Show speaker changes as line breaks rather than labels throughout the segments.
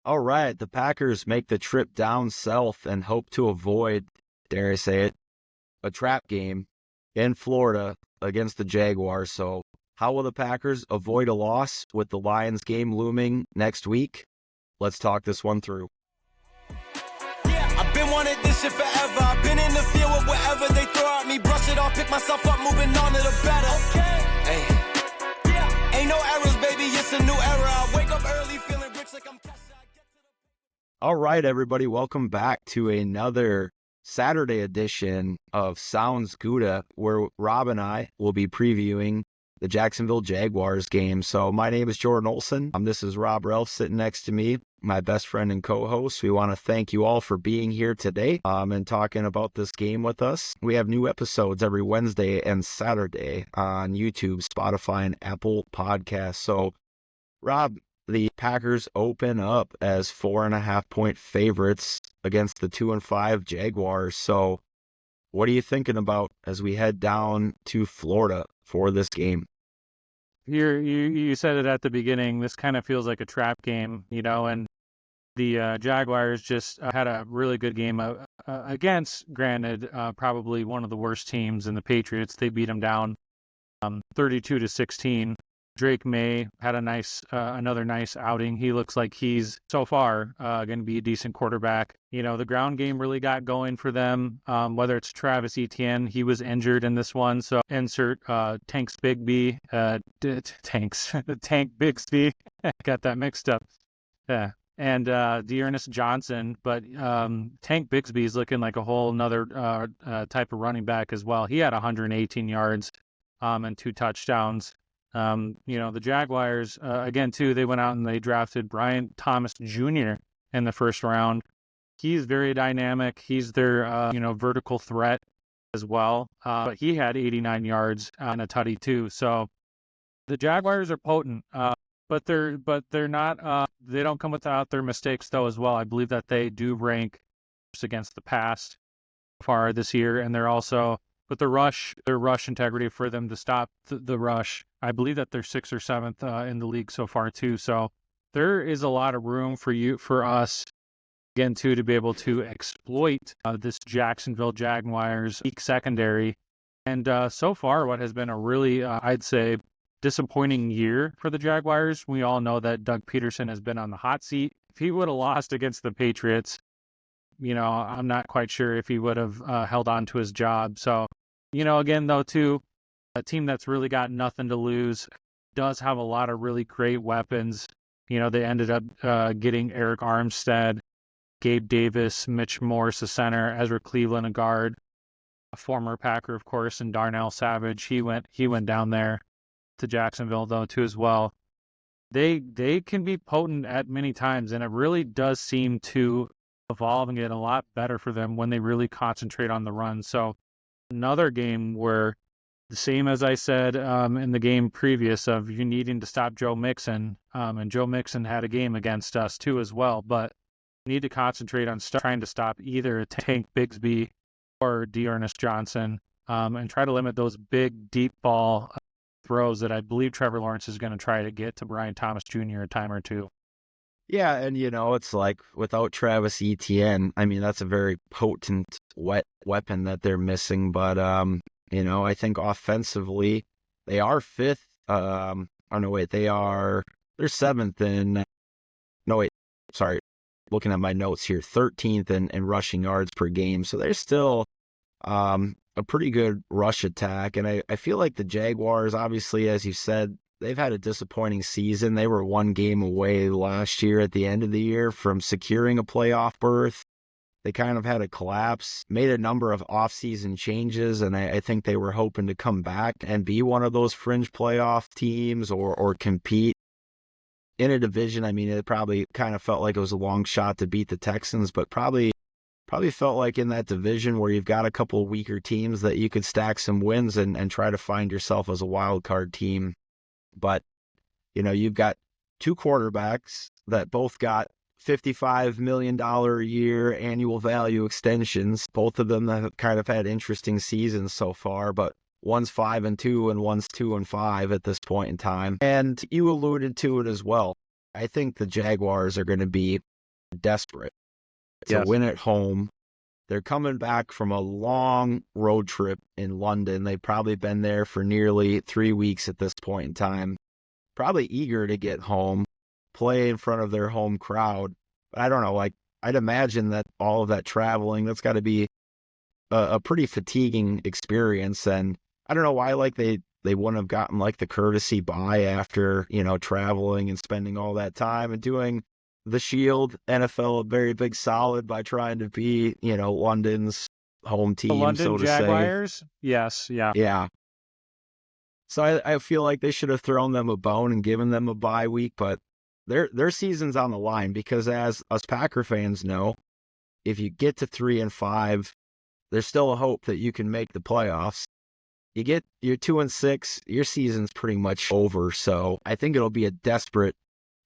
All right, the Packers make the trip down south and hope to avoid, dare I say it, a trap game in Florida against the Jaguars. So, how will the Packers avoid a loss with the Lions game looming next week? Let's talk this one through.
Yeah, I've been wanting this shit forever. I've been in the field with whatever they throw at me. Brush it off, pick myself up, moving on to the better. Hey. Yeah, ain't no errors, baby. It's a new era. I wake up early feeling rich like I'm cash.
All right, everybody, welcome back to another Saturday edition of Sounds Gouda, where Rob and I will be previewing the Jacksonville Jaguars game. So my name is Jordan Olson. This is Rob Ralph sitting next to me, my best friend and co-host. We want to thank you all for being here today and talking about this game with us. We have new episodes every Wednesday and Saturday on YouTube, Spotify, and Apple Podcasts. So, Rob, the Packers open up as 4.5-point favorites against the 2-5 Jaguars. So what are you thinking about as we head down to Florida for this game?
You said it at the beginning. This kind of feels like a trap game, and the Jaguars just had a really good game against, granted, probably one of the worst teams in the Patriots. They beat them down 32-16. Drake May had another nice outing. He looks like he's so far going to be a decent quarterback. The ground game really got going for them. Whether it's Travis Etienne, he was injured in this one, so insert Tank Bigsby. Tank Bigsby. Got that mixed up. Yeah. And Dearness Johnson, but Tank Bigsby is looking like a whole nother type of running back as well. He had 118 yards and 2 touchdowns. The Jaguars, again, too, they went out and they drafted Brian Thomas Jr. in the first round. He's very dynamic. He's their, vertical threat as well. But he had 89 yards and a tutty, too. So the Jaguars are potent, but they're not, they don't come without their mistakes, though, as well. I believe that they do rank against the past far this year, and they're also... But their rush integrity for them to stop the rush, I believe that they're 6th or 7th in the league so far too. So there is a lot of room for us, again, too, to be able to exploit this Jacksonville Jaguars weak secondary. And so far, what has been a really, I'd say, disappointing year for the Jaguars. We all know that Doug Peterson has been on the hot seat. If he would have lost against the Patriots, I'm not quite sure if he would have held on to his job. So, again, though, too, a team that's really got nothing to lose does have a lot of really great weapons. They ended up getting Eric Armstead, Gabe Davis, Mitch Morse, a center, Ezra Cleveland, a guard, a former Packer, of course, and Darnell Savage. He went down there to Jacksonville, though, too, as well. They can be potent at many times, and it really does seem to evolve and get a lot better for them when they really concentrate on the run. So another game where, the same as I said in the game previous of you needing to stop Joe Mixon, and Joe Mixon had a game against us too as well, but you need to concentrate on trying to stop either Tank Bigsby or Dearness Johnson, and try to limit those big deep ball throws that I believe Trevor Lawrence is going to try to get to Brian Thomas Jr. a time or two.
Yeah, and it's like without Travis Etienne, I mean, that's a very potent weapon that they're missing. But I think offensively they are 5th. They're 7th in. No, wait, sorry, looking at my notes here, 13th in rushing yards per game. So they're still a pretty good rush attack, and I feel like the Jaguars, obviously, as you said, they've had a disappointing season. They were 1 game away last year at the end of the year from securing a playoff berth. They kind of had a collapse, made a number of offseason changes, and I think they were hoping to come back and be one of those fringe playoff teams or compete in a division. I mean, it probably kind of felt like it was a long shot to beat the Texans, but probably felt like in that division where you've got a couple of weaker teams that you could stack some wins and try to find yourself as a wild card team. But, you've got 2 quarterbacks that both got $55 million a year annual value extensions. Both of them have kind of had interesting seasons so far, but one's 5-2 and one's 2-5 at this point in time. And you alluded to it as well. I think the Jaguars are going to be desperate to
Yes.
win at home. They're coming back from a long road trip in London. They've probably been there for nearly 3 weeks at this point in time. Probably eager to get home, play in front of their home crowd. But I don't know, like, I'd imagine that all of that traveling, that's got to be a pretty fatiguing experience. And I don't know why, like, they wouldn't have gotten like the courtesy bye after, traveling and spending all that time and doing the Shield NFL a very big solid by trying to be, London's home
The
team,
London
so to say.
Jaguars? Yes, yeah.
Yeah. So I feel like they should have thrown them a bone and given them a bye week, but their season's on the line because, as us Packer fans know, if you get to 3-5, there's still a hope that you can make the playoffs. You're 2-6, your season's pretty much over. So I think it'll be a desperate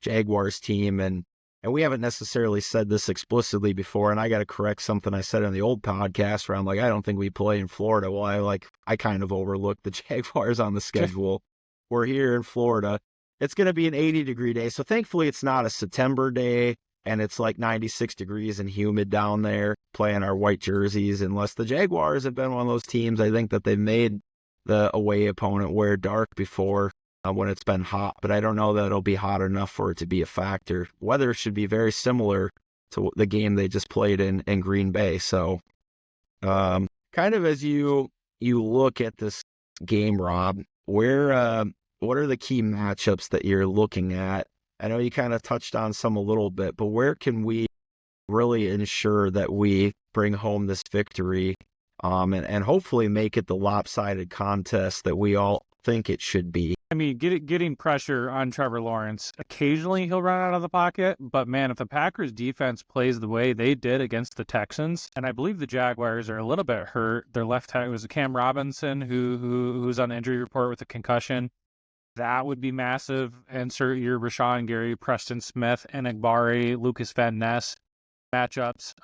Jaguars team, and we haven't necessarily said this explicitly before, and I got to correct something I said on the old podcast where I'm like, I don't think we play in Florida. Well, I kind of overlooked the Jaguars on the schedule. We're here in Florida. It's going to be an 80-degree day, so thankfully it's not a September day, and it's like 96 degrees and humid down there, playing our white jerseys, unless the Jaguars have been one of those teams, I think, that they've made the away opponent wear dark before when it's been hot, but I don't know that it'll be hot enough for it to be a factor. Weather should be very similar to the game they just played in Green Bay. So kind of as you look at this game, Rob, what are the key matchups that you're looking at? I know you kind of touched on some a little bit, but where can we really ensure that we bring home this victory and hopefully make it the lopsided contest that we all think it should be?
I mean, getting pressure on Trevor Lawrence. Occasionally he'll run out of the pocket, but man, if the Packers defense plays the way they did against the Texans, and I believe the Jaguars are a little bit hurt. Their left tackle was Cam Robinson, who's on the injury report with a concussion. That would be massive. Insert your Rashawn Gary, Preston Smith, and Egbari, Lucas Van Ness matchups.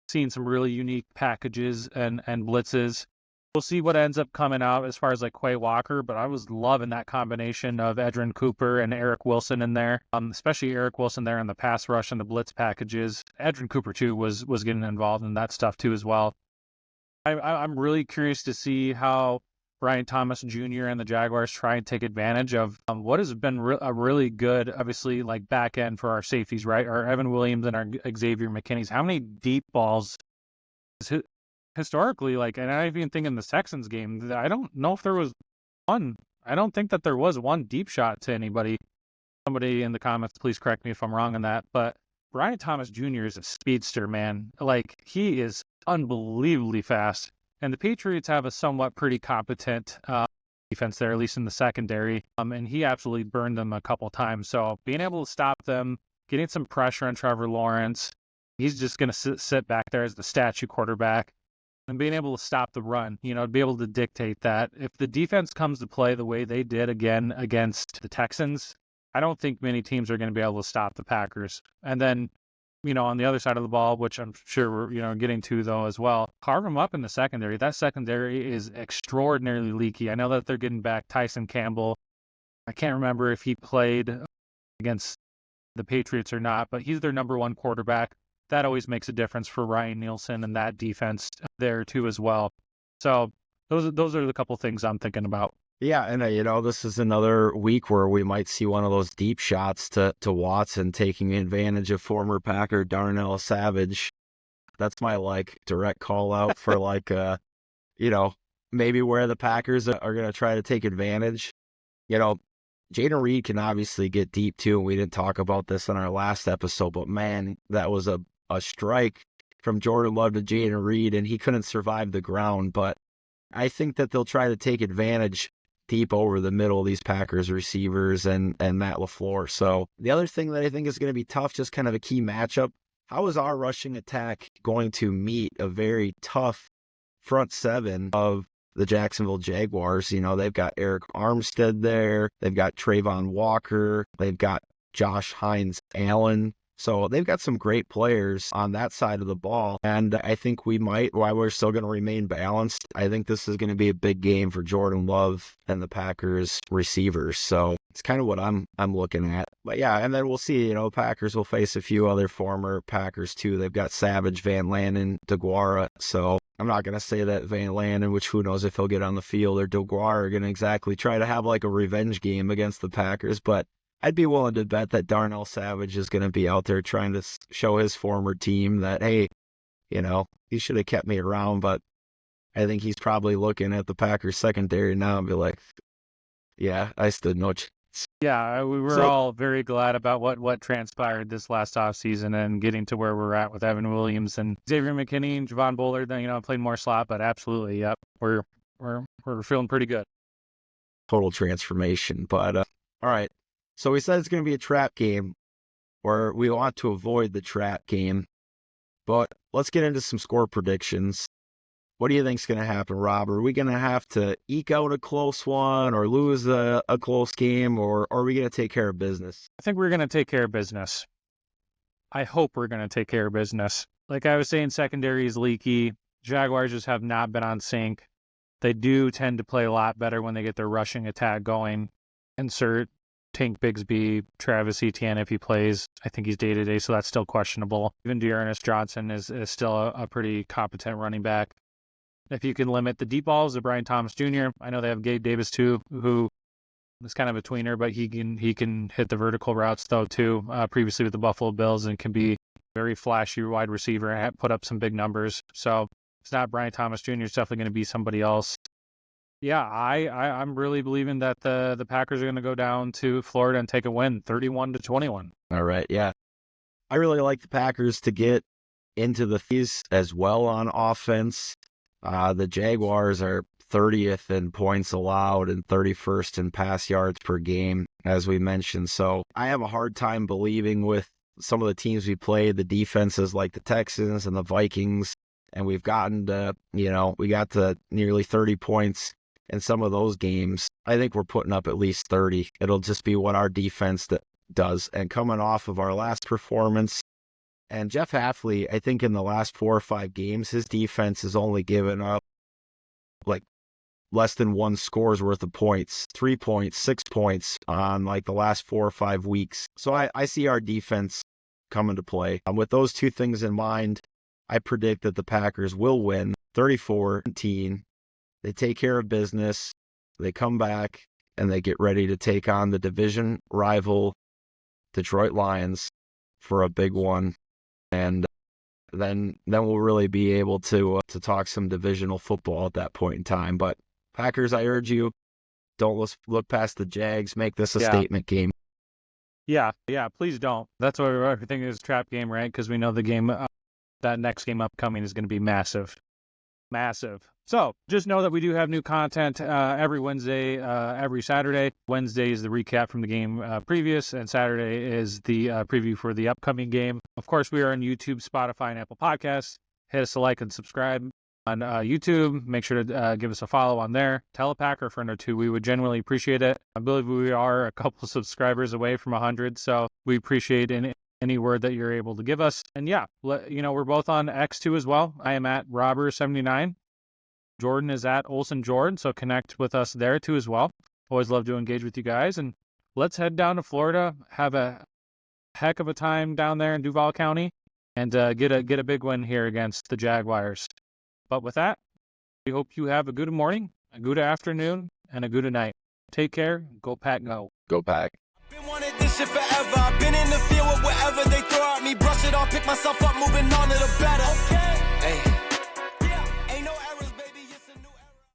Seen some really unique packages and blitzes. We'll see what ends up coming out as far as like Quay Walker, but I was loving that combination of Edrin Cooper and Eric Wilson in there, especially Eric Wilson there in the pass rush and the blitz packages. Edrin Cooper too was getting involved in that stuff too as well. I'm really curious to see how Brian Thomas Jr. and the Jaguars try and take advantage of what has been a really good, obviously, like back end for our safeties, right? Our Evan Williams and our Xavier McKinney's. How many deep balls historically, like, and I even think in the Texans game, I don't know if there was one. I don't think that there was one deep shot to anybody. Somebody in the comments, please correct me if I'm wrong on that. But Brian Thomas Jr. is a speedster, man. Like, he is unbelievably fast. And the Patriots have a somewhat pretty competent defense there, at least in the secondary. And he absolutely burned them a couple times. So being able to stop them, getting some pressure on Trevor Lawrence, he's just going to sit back there as the statue quarterback. And being able to stop the run, to be able to dictate that. If the defense comes to play the way they did again against the Texans, I don't think many teams are going to be able to stop the Packers. And then, on the other side of the ball, which I'm sure we're, getting to though as well, carve them up in the secondary. That secondary is extraordinarily leaky. I know that they're getting back Tyson Campbell. I can't remember if he played against the Patriots or not, but he's their number one quarterback. That always makes a difference for Ryan Nielsen and that defense there too as well. So those are the couple things I'm thinking about.
Yeah, and this is another week where we might see one of those deep shots to Watson, taking advantage of former Packer Darnell Savage. That's my direct call out for maybe where the Packers are going to try to take advantage. Jaden Reed can obviously get deep too, and we didn't talk about this in our last episode, but man, that was a strike from Jordan Love to Jaden Reed, and he couldn't survive the ground. But I think that they'll try to take advantage deep over the middle, these Packers receivers and Matt LaFleur. So the other thing that I think is going to be tough, just kind of a key matchup, how is our rushing attack going to meet a very tough front seven of the Jacksonville Jaguars? They've got Eric Armstead there. They've got Trayvon Walker. They've got Josh Hines Allen. So they've got some great players on that side of the ball. And I think we might, while we're still going to remain balanced, I think this is going to be a big game for Jordan Love and the Packers receivers. So it's kind of what I'm looking at. But yeah, and then we'll see, Packers will face a few other former Packers too. They've got Savage, Van Lanen, DeGuara. So I'm not going to say that Van Lanen, which who knows if he'll get on the field, or DeGuara are going to exactly try to have like a revenge game against the Packers. But I'd be willing to bet that Darnell Savage is going to be out there trying to show his former team that, hey, he should have kept me around. But I think he's probably looking at the Packers secondary now and be like, yeah, I stood no chance.
Yeah, we were all very glad about what transpired this last offseason and getting to where we're at with Evan Williams and Xavier McKinney and Javon Bullard. Played more slot, but absolutely, yep, we're feeling pretty good.
Total transformation. But all right. So we said it's going to be a trap game, or we want to avoid the trap game. But let's get into some score predictions. What do you think's going to happen, Rob? Are we going to have to eke out a close one or lose a close game, or are we going to take care of business?
I think we're going to take care of business. I hope we're going to take care of business. Like I was saying, secondary is leaky. Jaguars just have not been on sync. They do tend to play a lot better when they get their rushing attack going. Insert Tank Bigsby, Travis Etienne if he plays. I think he's day-to-day, so that's still questionable. Even Dearness Johnson is still a pretty competent running back. If you can limit the deep balls to Brian Thomas Jr., I know they have Gabe Davis too, who is kind of a tweener, but he can hit the vertical routes though too, previously with the Buffalo Bills, and can be very flashy wide receiver and put up some big numbers. So it's not Brian Thomas Jr., it's definitely going to be somebody else. Yeah, I'm really believing that the Packers are going to go down to Florida and take a win, 31-21.
All right, yeah. I really like the Packers to get into the fees as well on offense. The Jaguars are 30th in points allowed and 31st in pass yards per game, as we mentioned. So I have a hard time believing with some of the teams we played, the defenses like the Texans and the Vikings, and we've gotten to, we got to nearly 30 points in some of those games. I think we're putting up at least 30. It'll just be what our defense does. And coming off of our last performance, and Jeff Hafley, I think in the last 4 or 5 games, his defense has only given up like less than 1 score's worth of points, 3 points, 6 points on like the last 4 or 5 weeks. So I see our defense coming to play. With those two things in mind, I predict that the Packers will win 34-17. They take care of business, they come back, and they get ready to take on the division rival Detroit Lions for a big one. And then we'll really be able to talk some divisional football at that point in time. But Packers, I urge you, don't look past the Jags. Make this a statement game.
Yeah, please don't. That's why everything is a trap game, right? Because we know the game, that next game upcoming is going to be massive. Massive. So just know that we do have new content every Wednesday, every Saturday. Wednesday is the recap from the game previous, and Saturday is the preview for the upcoming game. Of course, we are on YouTube, Spotify, and Apple Podcasts. Hit us a like and subscribe on YouTube. Make sure to give us a follow on there. Tell a Packer friend or two. We would genuinely appreciate it. I believe we are a couple subscribers away from 100, so we appreciate any word that you're able to give us. And yeah, we're both on X2 as well. I am at Robber79. Jordan is at Olsen Jordan, so connect with us there too as well. Always love to engage with you guys. And let's head down to Florida, have a heck of a time down there in Duval County, and get a big win here against the Jaguars. But with that, we hope you have a good morning, a good afternoon, and a good night. Take care. Go Pack, go.
Go Pack.
Been wanted this shit forever. I've been in the field with whatever they throw at me. Brush it off, pick myself up, moving on to the better.